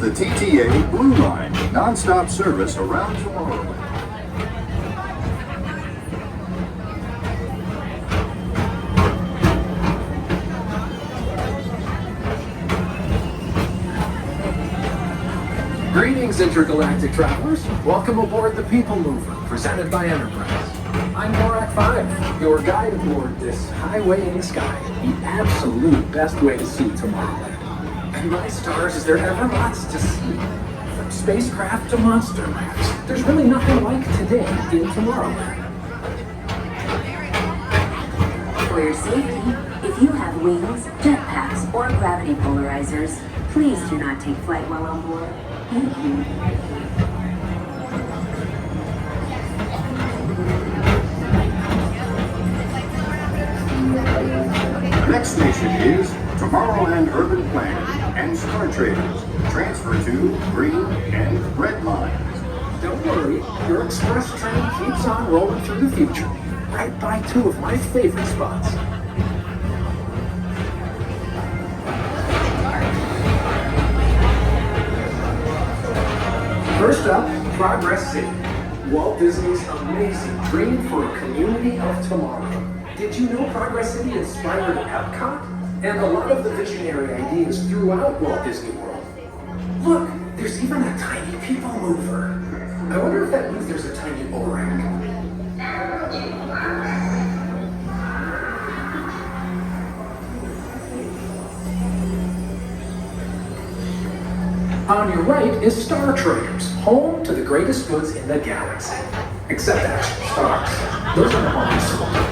the TTA Blue Line, non-stop service around Tomorrowland. Greetings, intergalactic travelers. Welcome aboard the People Mover, presented by Enterprise. I'm Borak 5, your guide aboard this highway in the sky, the absolute best way to see Tomorrowland. And my stars, is there ever lots to see? From spacecraft to monster labs, there's really nothing like today in Tomorrowland. For your safety, if you have wings, jetpacks, or gravity polarizers, please do not take flight while on board. Thank you. The next station is Tomorrowland Urban Planning and Star Traders. Transfer to green and red lines. Don't worry, your express train keeps on rolling through the future, right by two of my favorite spots. First up, Progress City, Walt Disney's amazing dream for a community of tomorrow. Did you know Progress City inspired Epcot? And a lot of the visionary ideas throughout Walt Disney World. Look, there's even a tiny people mover. I wonder if that means there's a tiny Borak. On your right is Star Traders, home to the greatest goods in the galaxy. Except actual stars. Those are the homes.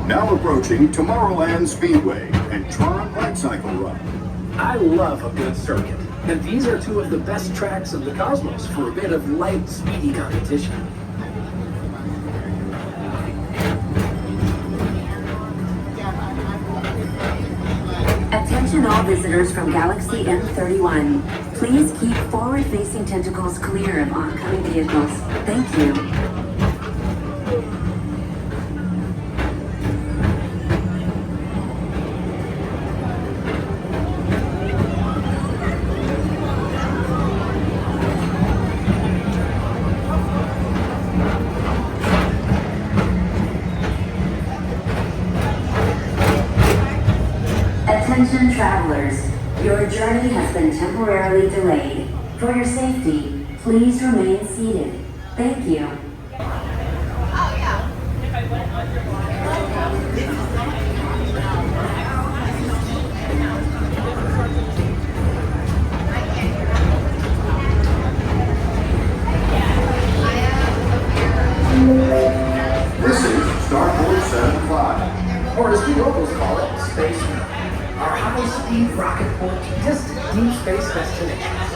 Now approaching Tomorrowland Speedway and Tron Light Cycle Run. I love a good circuit, and these are two of the best tracks of the cosmos for a bit of light, speedy competition. Attention all visitors from Galaxy M31. Please keep forward-facing tentacles clear of oncoming vehicles. Thank you. Attention travelers, your journey has been temporarily delayed. For your safety, please remain seated. Thank you. This is Starport 75. Or as we locals call it, Space Mountain. Our high-speed rocket port to distant deep space destinations.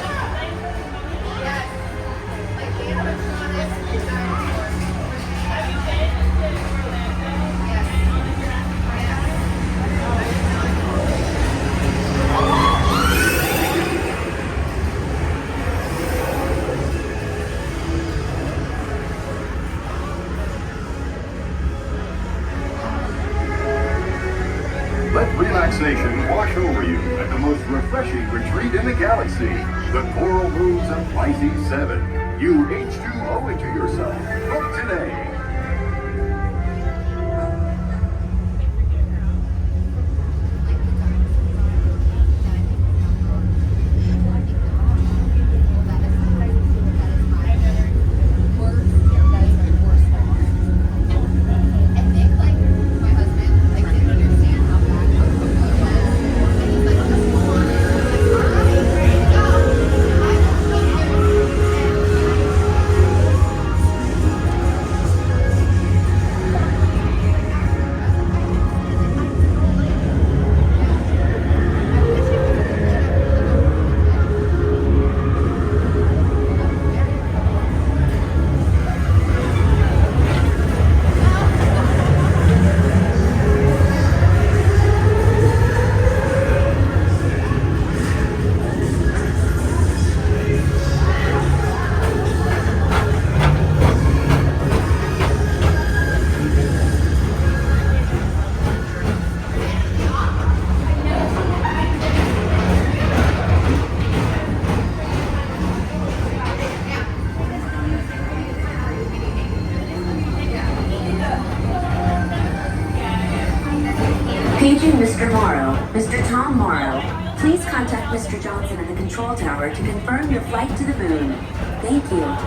Let relaxation wash over you at the most refreshing retreat in the galaxy, the Coral Moons of Pisces 7. You H2O it to yourself. Book today. Speaking Mr. Morrow, Mr. Tom Morrow, please contact Mr. Johnson in the control tower to confirm your flight to the moon. Thank you.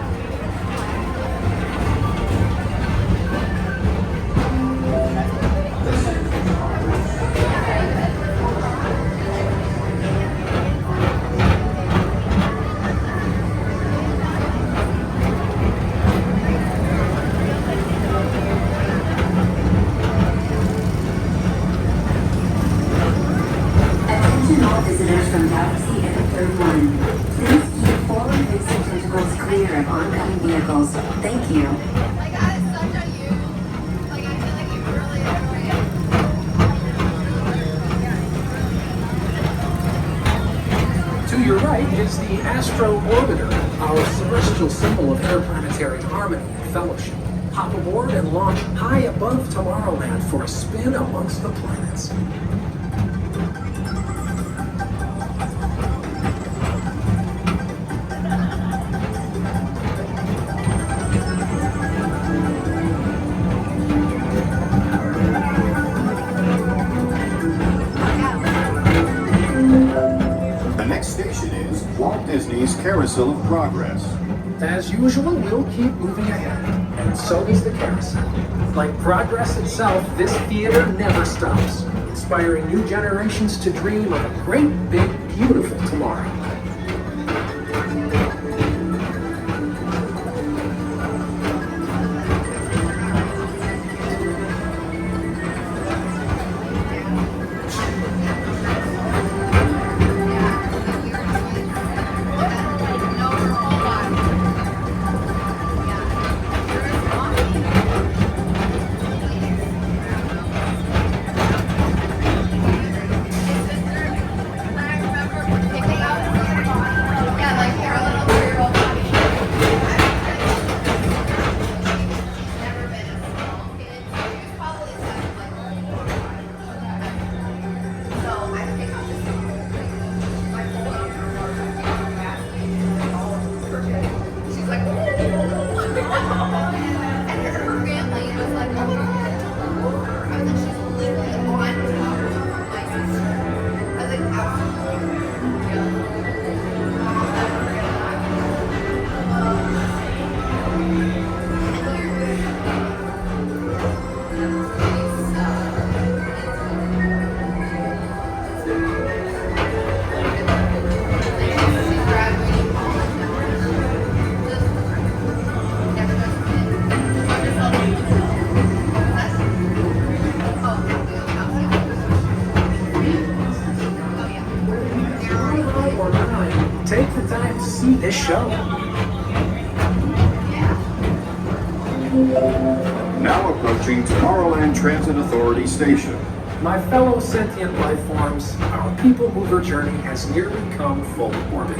Attention all visitors from Galaxy N31. Please keep forward-facing tentacles clear of oncoming vehicles. Thank you. Like, I such a you. Like, I feel like you really are. To your right is the Astro Orbiter, our celestial symbol of interplanetary harmony and fellowship. Hop aboard and launch high above Tomorrowland for a spin amongst the planets. The next station is Walt Disney's Carousel of Progress. As usual, we'll keep moving ahead, and so does the carousel. Like progress itself, this theater never stops, inspiring new generations to dream of a great, big, beautiful tomorrow. Take the time to see this show. Now approaching Tomorrowland Transit Authority Station. My fellow sentient life forms, our people mover journey has nearly come full orbit.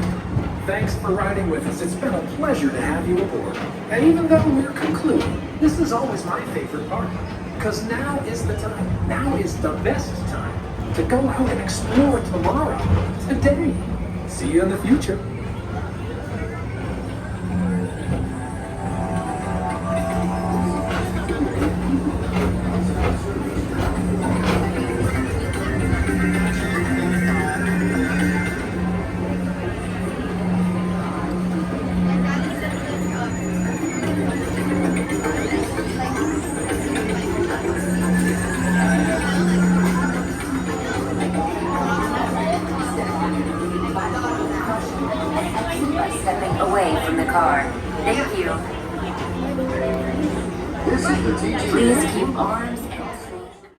Thanks for riding with us. It's been a pleasure to have you aboard. And even though we're concluding, this is always my favorite part. Because now is the time. Now is the best time to go out and explore tomorrow, today. See you in the future. Stepping away from the car. Thank you. This is the TT. Please keep arms